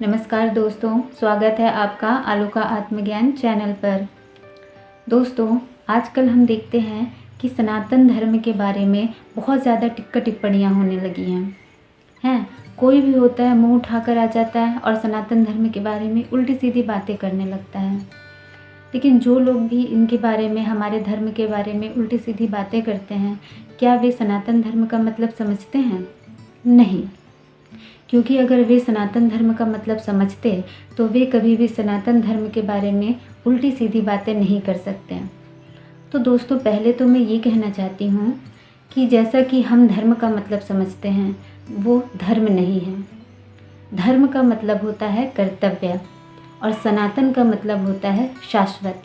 नमस्कार दोस्तों, स्वागत है आपका आलू का आत्मज्ञान चैनल पर। दोस्तों, आजकल हम देखते हैं कि सनातन धर्म के बारे में बहुत ज़्यादा टिप्पणियाँ होने लगी हैं। कोई भी होता है मुंह उठाकर आ जाता है और सनातन धर्म के बारे में उल्टी सीधी बातें करने लगता है। लेकिन जो लोग भी इनके बारे में, हमारे धर्म के बारे में उल्टी सीधी बातें करते हैं, क्या वे सनातन धर्म का मतलब समझते हैं? नहीं, क्योंकि अगर वे सनातन धर्म का मतलब समझते तो वे कभी भी सनातन धर्म के बारे में उल्टी सीधी बातें नहीं कर सकते। तो दोस्तों, पहले तो मैं ये कहना चाहती हूँ कि जैसा कि हम धर्म का मतलब समझते हैं, वो धर्म नहीं है। धर्म का मतलब होता है कर्तव्य और सनातन का मतलब होता है शाश्वत।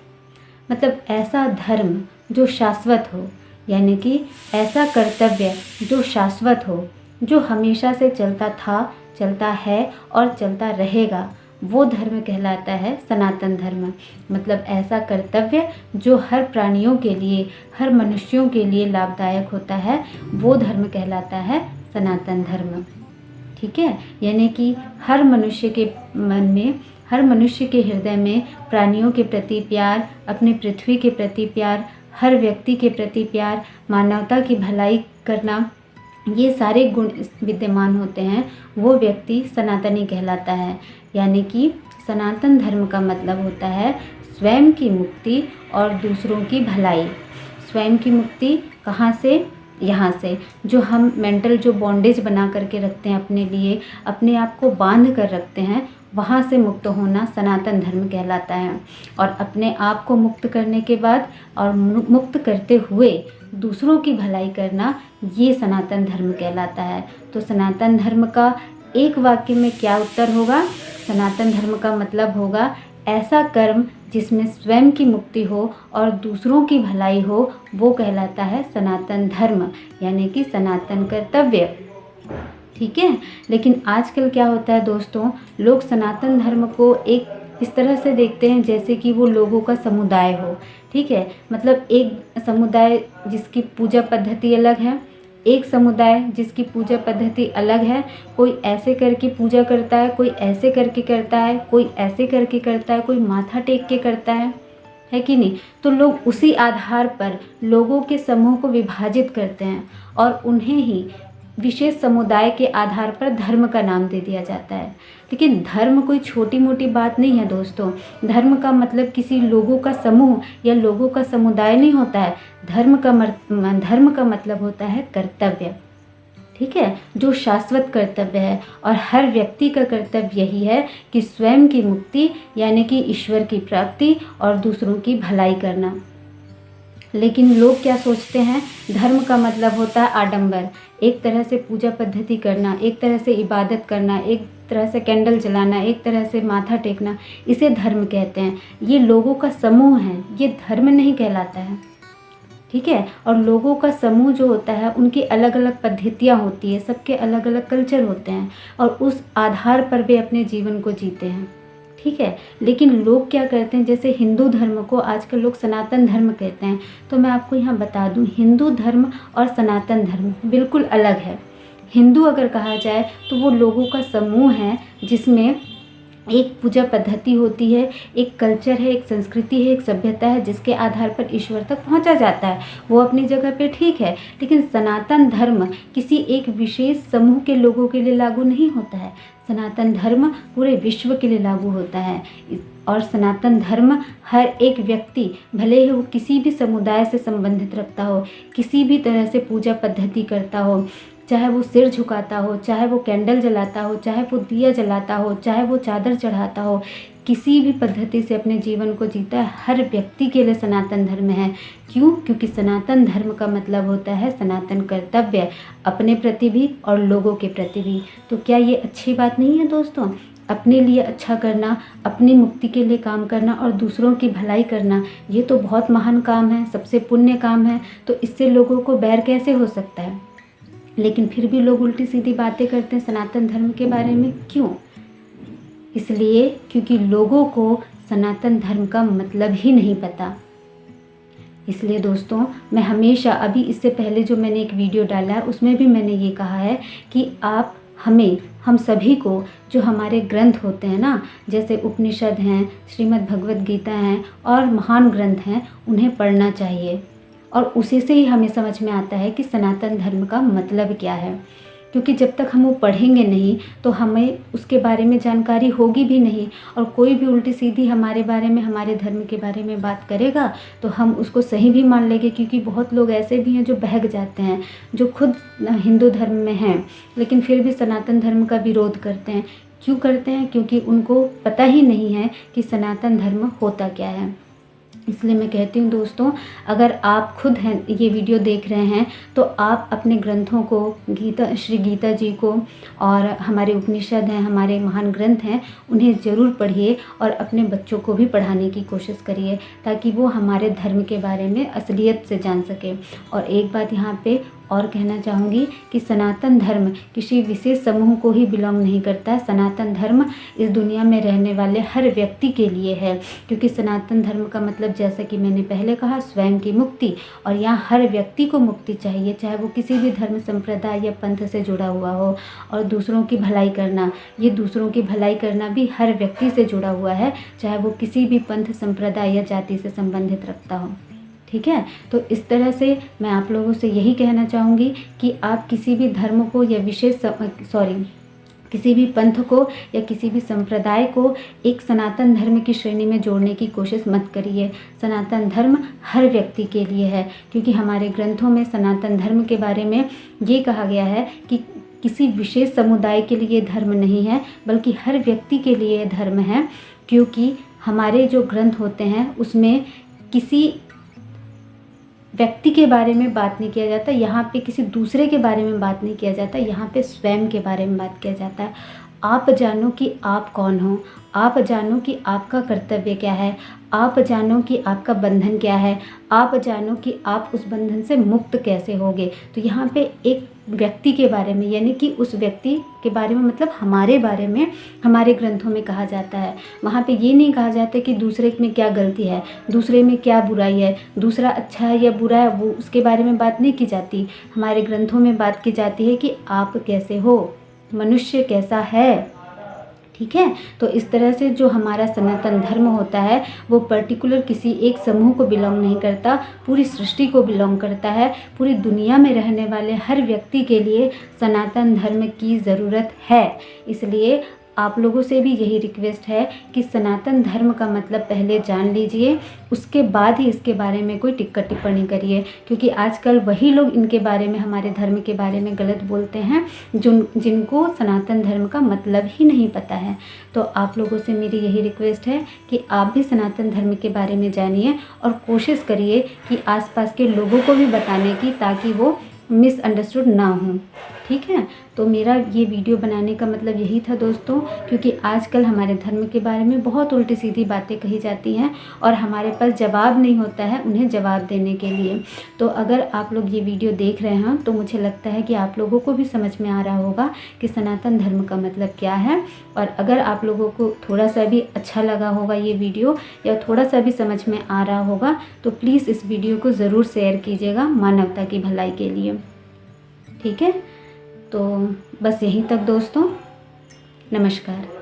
मतलब ऐसा धर्म जो शाश्वत हो, यानी कि ऐसा कर्तव्य जो शाश्वत हो, जो हमेशा से चलता था, चलता है और चलता रहेगा, वो धर्म कहलाता है सनातन धर्म। मतलब ऐसा कर्तव्य जो हर प्राणियों के लिए, हर मनुष्यों के लिए लाभदायक होता है, वो धर्म कहलाता है सनातन धर्म। ठीक है, यानी कि हर मनुष्य के मन में, हर मनुष्य के हृदय में प्राणियों के प्रति प्यार, अपने पृथ्वी के प्रति प्यार, हर व्यक्ति के प्रति प्यार, मानवता की भलाई करना, ये सारे गुण विद्यमान होते हैं, वो व्यक्ति सनातनी कहलाता है। यानी कि सनातन धर्म का मतलब होता है स्वयं की मुक्ति और दूसरों की भलाई। स्वयं की मुक्ति कहाँ से? यहाँ से जो हम मेंटल जो बॉन्डेज बना करके रखते हैं अपने लिए, अपने आप को बांध कर रखते हैं, वहाँ से मुक्त होना सनातन धर्म कहलाता है। और अपने आप को मुक्त करने के बाद और मुक्त करते हुए दूसरों की भलाई करना, ये सनातन धर्म कहलाता है। तो सनातन धर्म का एक वाक्य में क्या उत्तर होगा? सनातन धर्म का मतलब होगा ऐसा कर्म जिसमें स्वयं की मुक्ति हो और दूसरों की भलाई हो, वो कहलाता है सनातन धर्म, यानी कि सनातन कर्तव्य। ठीक है, लेकिन आजकल क्या होता है दोस्तों, लोग सनातन धर्म को एक इस तरह से देखते हैं जैसे कि वो लोगों का समुदाय हो। ठीक है, मतलब एक समुदाय जिसकी पूजा पद्धति अलग है, एक समुदाय जिसकी पूजा पद्धति अलग है। कोई ऐसे करके पूजा करता है, कोई ऐसे करके करता है, कोई ऐसे करके करता है, कोई माथा टेक के करता है कि नहीं? तो लोग उसी आधार पर लोगों के समूह को विभाजित करते हैं और उन्हें ही विशेष समुदाय के आधार पर धर्म का नाम दे दिया जाता है। लेकिन धर्म कोई छोटी मोटी बात नहीं है दोस्तों। धर्म का मतलब किसी लोगों का समूह या लोगों का समुदाय नहीं होता है। धर्म का मतलब होता है कर्तव्य। ठीक है, जो शाश्वत कर्तव्य है, और हर व्यक्ति का कर्तव्य यही है कि स्वयं की मुक्ति यानी कि ईश्वर की प्राप्ति और दूसरों की भलाई करना। लेकिन लोग क्या सोचते हैं, धर्म का मतलब होता है आडंबर, एक तरह से पूजा पद्धति करना, एक तरह से इबादत करना, एक तरह से कैंडल जलाना, एक तरह से माथा टेकना, इसे धर्म कहते हैं। ये लोगों का समूह है, ये धर्म नहीं कहलाता है। ठीक है, और लोगों का समूह जो होता है, उनकी अलग अलग पद्धतियाँ होती है, सबके अलग अलग कल्चर होते हैं और उस आधार पर वे अपने जीवन को जीते हैं। ठीक है, लेकिन लोग क्या करते हैं, जैसे हिंदू धर्म को आजकल लोग सनातन धर्म कहते हैं। तो मैं आपको यहाँ बता दूँ, हिंदू धर्म और सनातन धर्म बिल्कुल अलग है। हिंदू अगर कहा जाए तो वो लोगों का समूह है जिसमें एक पूजा पद्धति होती है, एक कल्चर है, एक संस्कृति है, एक सभ्यता है, जिसके आधार पर ईश्वर तक पहुंचा जाता है। वो अपनी जगह पे ठीक है, लेकिन सनातन धर्म किसी एक विशेष समूह के लोगों के लिए लागू नहीं होता है। सनातन धर्म पूरे विश्व के लिए लागू होता है। और सनातन धर्म हर एक व्यक्ति, भले ही वो किसी भी समुदाय से संबंधित रखता हो, किसी भी तरह से पूजा पद्धति करता हो, चाहे वो सिर झुकाता हो, चाहे वो कैंडल जलाता हो, चाहे वो दिया जलाता हो, चाहे वो चादर चढ़ाता हो, किसी भी पद्धति से अपने जीवन को जीता है, हर व्यक्ति के लिए सनातन धर्म है। क्यों? क्योंकि सनातन धर्म का मतलब होता है सनातन कर्तव्य, अपने प्रति भी और लोगों के प्रति भी। तो क्या ये अच्छी बात नहीं है दोस्तों? अपने लिए अच्छा करना, अपनी मुक्ति के लिए काम करना और दूसरों की भलाई करना, ये तो बहुत महान काम है, सबसे पुण्य काम है। तो इससे लोगों को बैर कैसे हो सकता है? लेकिन फिर भी लोग उल्टी सीधी बातें करते हैं सनातन धर्म के बारे में। क्यों? इसलिए क्योंकि लोगों को सनातन धर्म का मतलब ही नहीं पता। इसलिए दोस्तों, मैं हमेशा, अभी इससे पहले जो मैंने एक वीडियो डाला है उसमें भी मैंने ये कहा है कि आप हमें हम सभी को जो हमारे ग्रंथ होते हैं ना, जैसे उपनिषद हैं, श्रीमद् भगवत गीता हैं और महान ग्रंथ हैं, उन्हें पढ़ना चाहिए। और उसी से ही हमें समझ में आता है कि सनातन धर्म का मतलब क्या है। क्योंकि जब तक हम वो पढ़ेंगे नहीं तो हमें उसके बारे में जानकारी होगी भी नहीं, और कोई भी उल्टी सीधी हमारे बारे में, हमारे धर्म के बारे में बात करेगा तो हम उसको सही भी मान लेंगे। क्योंकि बहुत लोग ऐसे भी हैं जो बहक जाते हैं, जो खुद हिंदू धर्म में हैं लेकिन फिर भी सनातन धर्म का विरोध करते हैं। क्यों करते हैं? क्योंकि उनको पता ही नहीं है कि सनातन धर्म होता क्या है। इसलिए मैं कहती हूँ दोस्तों, अगर आप खुद हैं ये वीडियो देख रहे हैं तो आप अपने ग्रंथों को, श्री गीता जी को और हमारे उपनिषद हैं, हमारे महान ग्रंथ हैं, उन्हें ज़रूर पढ़िए और अपने बच्चों को भी पढ़ाने की कोशिश करिए ताकि वो हमारे धर्म के बारे में असलियत से जान सके। और एक बात यहाँ पे और कहना चाहूँगी कि सनातन धर्म किसी विशेष समूह को ही बिलोंग नहीं करता है। सनातन धर्म इस दुनिया में रहने वाले हर व्यक्ति के लिए है, क्योंकि सनातन धर्म का मतलब, जैसा कि मैंने पहले कहा, स्वयं की मुक्ति। और यहाँ हर व्यक्ति को मुक्ति चाहिए, चाहे वो किसी भी धर्म संप्रदाय या पंथ से जुड़ा हुआ हो। और दूसरों की भलाई करना, ये दूसरों की भलाई करना भी हर व्यक्ति से जुड़ा हुआ है, चाहे वो किसी भी पंथ, संप्रदाय या जाति से संबंधित रखता हो। ठीक है, तो इस तरह से मैं आप लोगों से यही कहना चाहूँगी कि आप किसी भी धर्म को या किसी भी पंथ को या किसी भी संप्रदाय को एक सनातन धर्म की श्रेणी में जोड़ने की कोशिश मत करिए। सनातन धर्म हर व्यक्ति के लिए है, क्योंकि हमारे ग्रंथों में सनातन धर्म के बारे में ये कहा गया है कि किसी विशेष समुदाय के लिए धर्म नहीं है, बल्कि हर व्यक्ति के लिए धर्म है। क्योंकि हमारे जो ग्रंथ होते हैं उसमें किसी व्यक्ति के बारे में बात नहीं किया जाता, यहाँ पे किसी दूसरे के बारे में बात नहीं किया जाता, यहाँ पे स्वयं के बारे में बात किया जाता है। आप जानो कि आप कौन हो, आप जानो कि आपका कर्तव्य क्या है, आप जानो कि आपका बंधन क्या है, आप जानो कि आप उस बंधन से मुक्त कैसे होगे। तो यहाँ पे एक व्यक्ति के बारे में, यानी कि उस व्यक्ति के बारे में, मतलब हमारे बारे में हमारे ग्रंथों में कहा जाता है। वहाँ पे ये नहीं कहा जाता कि दूसरे में क्या गलती है, दूसरे में क्या बुराई है, दूसरा अच्छा है या बुरा है, वो उसके बारे में बात नहीं की जाती। हमारे ग्रंथों में बात की जाती है कि आप कैसे हो, मनुष्य कैसा है। ठीक है, तो इस तरह से जो हमारा सनातन धर्म होता है वो पर्टिकुलर किसी एक समूह को बिलोंग नहीं करता, पूरी सृष्टि को बिलोंग करता है। पूरी दुनिया में रहने वाले हर व्यक्ति के लिए सनातन धर्म की ज़रूरत है। इसलिए आप लोगों से भी यही रिक्वेस्ट है कि सनातन धर्म का मतलब पहले जान लीजिए, उसके बाद ही इसके बारे में कोई टिक्का टिप्पणी करिए। क्योंकि आजकल वही लोग इनके बारे में, हमारे धर्म के बारे में गलत बोलते हैं जिनको सनातन धर्म का मतलब ही नहीं पता है। तो आप लोगों से मेरी यही रिक्वेस्ट है कि आप भी सनातन धर्म के बारे में जानिए और कोशिश करिए कि आसपास के लोगों को भी बताने की, ताकि वो मिसअंडरस्टूड ना हो। ठीक है, तो मेरा ये वीडियो बनाने का मतलब यही था दोस्तों, क्योंकि आजकल हमारे धर्म के बारे में बहुत उल्टी सीधी बातें कही जाती हैं और हमारे पास जवाब नहीं होता है उन्हें जवाब देने के लिए। तो अगर आप लोग ये वीडियो देख रहे हैं तो मुझे लगता है कि आप लोगों को भी समझ में आ रहा होगा कि सनातन धर्म का मतलब क्या है। और अगर आप लोगों को थोड़ा सा भी अच्छा लगा होगा ये वीडियो, या थोड़ा सा भी समझ में आ रहा होगा, तो प्लीज़ इस वीडियो को ज़रूर शेयर कीजिएगा मानवता की भलाई के लिए। ठीक है, तो बस यहीं तक दोस्तों, नमस्कार।